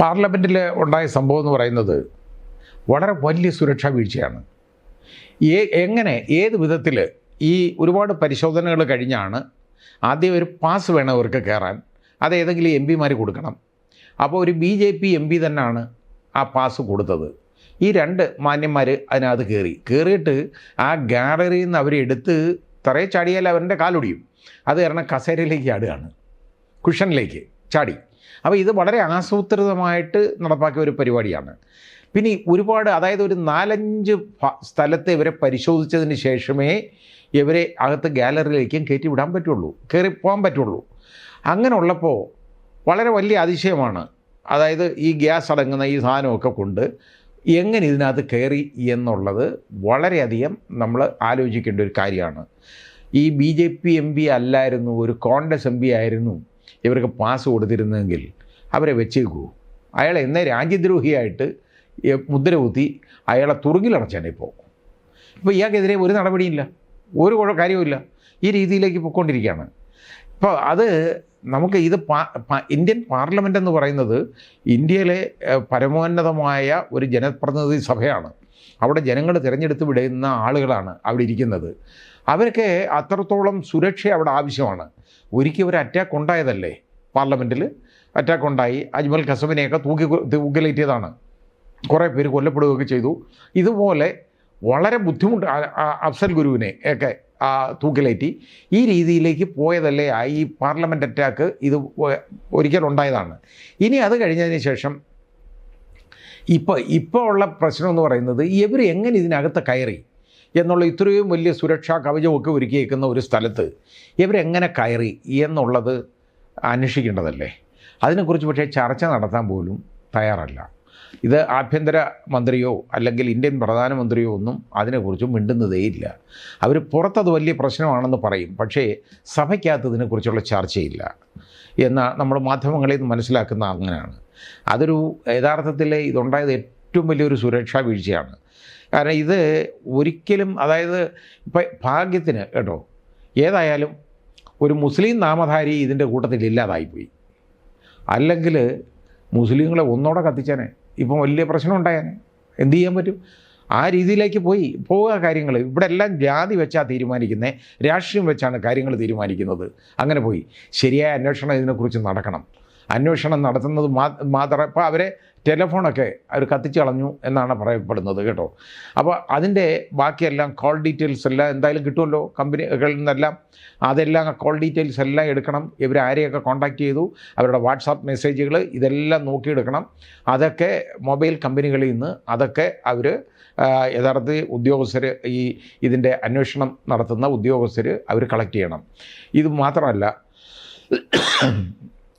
പാർലമെൻറ്റിൽ ഉണ്ടായ സംഭവം എന്ന് പറയുന്നത് വളരെ വലിയ സുരക്ഷാ വീഴ്ചയാണ്. എങ്ങനെ ഏത് വിധത്തിൽ ഈ ഒരുപാട് പരിശോധനകൾ കഴിഞ്ഞാണ് ആദ്യം ഒരു പാസ് വേണം അവർക്ക് കയറാൻ. അത് ഏതെങ്കിലും എം പിമാർ കൊടുക്കണം. അപ്പോൾ ഒരു BJP MP തന്നെയാണ് ആ പാസ് കൊടുത്തത്. ഈ രണ്ട് മാന്യന്മാർ അതിനകത്ത് കയറിയിട്ട് ആ ഗാലറിയിൽ നിന്ന് അവരെടുത്ത് തറയെ ചാടിയാൽ അവരുടെ കാലൊടിയും. അത് കാരണം കസേരയിലേക്ക് ചാടുകയാണ്, കുഷനിലേക്ക് ചാടി. അപ്പോൾ ഇത് വളരെ ആസൂത്രിതമായിട്ട് നടപ്പാക്കിയ ഒരു പരിപാടിയാണ്. പിന്നെ ഒരുപാട്, അതായത് ഒരു 4-5 സ്ഥലത്ത് ഇവരെ പരിശോധിച്ചതിന് ശേഷമേ ഇവരെ അകത്ത് ഗാലറിയിലേക്കും കയറ്റി വിടാൻ പറ്റുള്ളൂ, കയറി പോകാൻ പറ്റുള്ളൂ. അങ്ങനെ ഉള്ളപ്പോൾ വളരെ വലിയ അതിശയമാണ്. അതായത് ഈ ഗ്യാസ് അടങ്ങുന്ന ഈ സാധനമൊക്കെ കൊണ്ട് എങ്ങനെ ഇതിനകത്ത് കയറി എന്നുള്ളത് വളരെയധികം നമ്മൾ ആലോചിക്കേണ്ട ഒരു കാര്യമാണ്. ഈ BJP MP അല്ലായിരുന്നു, ഒരു കോൺഗ്രസ് MP ആയിരുന്നു ഇവർക്ക് പാസ് കൊടുത്തിരുന്നെങ്കിൽ അവരെ വെച്ചേക്കൂ. അയാളെ എന്നേ രാജ്യദ്രോഹിയായിട്ട് മുദ്ര കുത്തി അയാളെ തുറുങ്കിലടച്ചാണ്. ഇപ്പോൾ ഇയാൾക്കെതിരെ ഒരു നടപടിയില്ല, ഒരു കാര്യവുമില്ല. ഈ രീതിയിലേക്ക് പോയിക്കൊണ്ടിരിക്കുകയാണ്. ഇപ്പോൾ അത് നമുക്ക് ഇത് ഇന്ത്യൻ പാർലമെൻ്റ് എന്ന് പറയുന്നത് ഇന്ത്യയിലെ പരമോന്നതമായ ഒരു ജനപ്രതിനിധി സഭയാണ്. അവിടെ ജനങ്ങൾ തിരഞ്ഞെടുത്ത് വിടുന്ന ആളുകളാണ് അവിടെ ഇരിക്കുന്നത്. അവർക്ക് അത്രത്തോളം സുരക്ഷ അവിടെ ആവശ്യമാണ്. ഒരിക്കൽ ഒരു അറ്റാക്ക് ഉണ്ടായതല്ലേ, പാർലമെൻറ്റിൽ അറ്റാക്ക് ഉണ്ടായി. അജ്മൽ ഖസബിനെയൊക്കെ തൂക്കിലേറ്റിയതാണ്. കുറേ പേര് കൊല്ലപ്പെടുകയൊക്കെ ചെയ്തു. ഇതുപോലെ വളരെ ബുദ്ധിമുട്ട് അഫ്സൽ ഗുരുവിനെ ഒക്കെ തൂക്കിലേറ്റി ഈ രീതിയിലേക്ക് പോയതല്ലേ ഈ പാർലമെൻറ്റ് അറ്റാക്ക്. ഇത് ഒരിക്കലുണ്ടായതാണ്. ഇനി അത് കഴിഞ്ഞതിന് ശേഷം ഇപ്പോൾ ഉള്ള പ്രശ്നം എന്ന് പറയുന്നത് ഇവർ എങ്ങനെ ഇതിനകത്ത് കയറി എന്നുള്ള, ഇത്രയും വലിയ സുരക്ഷാ കവചമൊക്കെ ഒരുക്കിയേക്കുന്ന ഒരു സ്ഥലത്ത് ഇവരെങ്ങനെ കയറി എന്നുള്ളത് അന്വേഷിക്കേണ്ടതല്ലേ. അതിനെക്കുറിച്ച് പക്ഷേ ചർച്ച നടത്താൻ പോലും തയ്യാറല്ല. ഇത് ആഭ്യന്തര മന്ത്രിയോ അല്ലെങ്കിൽ ഇന്ത്യൻ പ്രധാനമന്ത്രിയോ ഒന്നും അതിനെക്കുറിച്ച് മിണ്ടുന്നതേയില്ല. അവർ പുറത്തത് വലിയ പ്രശ്നമാണെന്ന് പറയും, പക്ഷേ സഭയ്ക്കകത്ത് ഇതിനെക്കുറിച്ചുള്ള ചർച്ചയില്ല എന്ന നമ്മൾ മാധ്യമങ്ങളിൽ നിന്ന് മനസ്സിലാക്കുന്ന അങ്ങനെയാണ്. അതൊരു യഥാർത്ഥത്തിൽ ഇതുണ്ടായത് ഏറ്റവും വലിയൊരു സുരക്ഷാ വീഴ്ചയാണ്. കാരണം ഇത് ഒരിക്കലും, അതായത് ഇപ്പം ഭാഗ്യത്തിന് കേട്ടോ, ഏതായാലും ഒരു മുസ്ലിം നാമധാരി ഇതിൻ്റെ കൂട്ടത്തിൽ ഇല്ലാതായിപ്പോയി. അല്ലെങ്കിൽ മുസ്ലിങ്ങളെ ഒന്നോടെ കത്തിച്ചാനെ ഇപ്പം വലിയ പ്രശ്നം ഉണ്ടായാനെ. എന്ത് ചെയ്യാൻ പറ്റും? ആ രീതിയിലേക്ക് പോവുക കാര്യങ്ങൾ. ഇവിടെ എല്ലാം ജാതി വെച്ചാണ് തീരുമാനിക്കുന്നത്, രാഷ്ട്രീയം വെച്ചാണ് കാര്യങ്ങൾ തീരുമാനിക്കുന്നത്. അങ്ങനെ പോയി ശരിയായ അന്വേഷണം ഇതിനെക്കുറിച്ച് നടക്കണം. അന്വേഷണം നടത്തുന്നത് മാത്രം ഇപ്പോൾ അവരെ ടെലിഫോണൊക്കെ അവർ കത്തിച്ച് കളഞ്ഞു എന്നാണ് പറയപ്പെടുന്നത് കേട്ടോ. അപ്പോൾ അതിൻ്റെ ബാക്കിയെല്ലാം കോൾ ഡീറ്റെയിൽസ് എല്ലാം എന്തായാലും കിട്ടുമല്ലോ കമ്പനികളിൽ നിന്നെല്ലാം. അതെല്ലാം കോൾ ഡീറ്റെയിൽസ് എല്ലാം എടുക്കണം. ഇവർ ആരെയൊക്കെ കോൺടാക്റ്റ് ചെയ്തു, അവരുടെ വാട്സാപ്പ് മെസ്സേജുകൾ ഇതെല്ലാം നോക്കിയെടുക്കണം. അതൊക്കെ മൊബൈൽ കമ്പനികളിൽ നിന്ന് അതൊക്കെ അവർ യഥാർത്ഥ ഉദ്യോഗസ്ഥർ, ഇതിൻ്റെ അന്വേഷണം നടത്തുന്ന ഉദ്യോഗസ്ഥർ അവർ കളക്ട് ചെയ്യണം. ഇത് മാത്രമല്ല,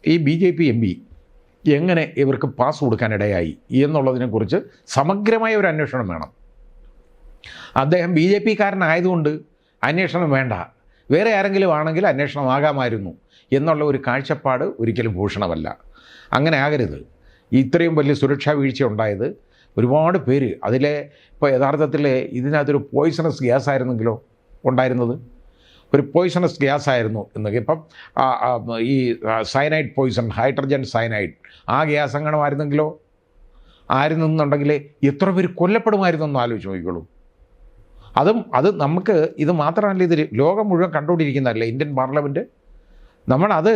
ഈ BJP MP എങ്ങനെ ഇവർക്ക് പാസ് കൊടുക്കാനിടയായി എന്നുള്ളതിനെക്കുറിച്ച് സമഗ്രമായ ഒരു അന്വേഷണം വേണം. അദ്ദേഹം BJP കാരനായതുകൊണ്ട് അന്വേഷണം വേണ്ട, വേറെ ആരെങ്കിലും ആണെങ്കിൽ അന്വേഷണം ആകാമായിരുന്നു എന്നുള്ള ഒരു കാഴ്ചപ്പാട് ഒരിക്കലും ഭൂഷണമല്ല. അങ്ങനെ ആകരുത്. ഇത്രയും വലിയ സുരക്ഷാ വീഴ്ച ഉണ്ടായത് ഒരുപാട് പേര് അതിലെ, ഇപ്പോൾ യഥാർത്ഥത്തിൽ ഇതിനകത്തൊരു പോയിസണസ് ഗ്യാസ് ആയിരുന്നെങ്കിലോ ഉണ്ടായിരുന്നത്, ഒരു പോയിസണസ് ഗ്യാസ് ആയിരുന്നു എന്നൊക്കെ. ഇപ്പം ഈ സയനൈഡ് പോയിസൺ, ഹൈഡ്രജൻ സയനൈഡ്, ആ ഗ്യാസ് അങ്ങനെ ആയിരുന്നെങ്കിലോ ആയിരുന്നെന്നുണ്ടെങ്കിൽ എത്ര പേര് കൊല്ലപ്പെടുമായിരുന്നെന്ന് ആലോചിച്ച് നോക്കിക്കോളൂ. അത് നമുക്ക്, ഇത് മാത്രമല്ല, ഇത് ലോകം മുഴുവൻ കണ്ടുകൊണ്ടിരിക്കുന്നതല്ലേ ഇന്ത്യൻ പാർലമെൻറ്റ്. നമ്മളത്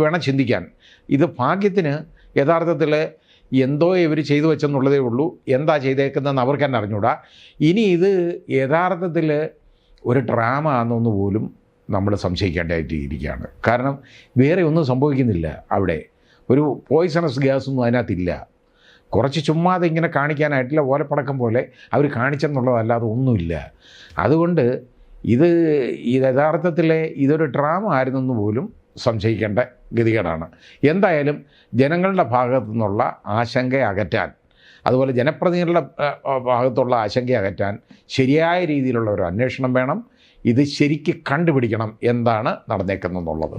വേണം ചിന്തിക്കാൻ. ഇത് ഭാഗ്യത്തിന് യഥാർത്ഥത്തിൽ എന്തോ ഇവർ ചെയ്തു വെച്ചെന്നുള്ളതേ ഉള്ളൂ. എന്താ ചെയ്തേക്കുന്നതെന്ന് അവർക്ക് തന്നെ അറിഞ്ഞൂടാ. ഇനി ഇത് യഥാർത്ഥത്തിൽ ഒരു ഡ്രാമ ആണെന്ന് പോലും നമ്മൾ സംശയിക്കേണ്ടതായിട്ട് ഇരിക്കുകയാണ്. കാരണം വേറെ ഒന്നും സംഭവിക്കുന്നില്ല അവിടെ. ഒരു പോയിസണസ് ഗ്യാസൊന്നും അതിനകത്തില്ല. കുറച്ച് ചുമ്മാതെ ഇങ്ങനെ കാണിക്കാനായിട്ടില്ല, ഓലപ്പടക്കം പോലെ അവർ കാണിച്ചെന്നുള്ളതല്ലാതെ ഒന്നുമില്ല. അതുകൊണ്ട് ഇത് യഥാർത്ഥത്തിൽ ഇതൊരു ഡ്രാമ ആയിരുന്നെന്ന് പോലും സംശയിക്കേണ്ട ഗതികേടാണ്. എന്തായാലും ജനങ്ങളുടെ ഭാഗത്തു നിന്നുള്ള ആശങ്ക അകറ്റാൻ, അതുപോലെ ജനപ്രതിനിധികളുടെ ഭാഗത്തുള്ള ആശങ്ക അകറ്റാൻ ശരിയായ രീതിയിലുള്ള ഒരു അന്വേഷണം വേണം. ഇത് ശരിക്ക് കണ്ടുപിടിക്കണം എന്താണ് നടന്നേക്കുന്നതെന്നുള്ളത്.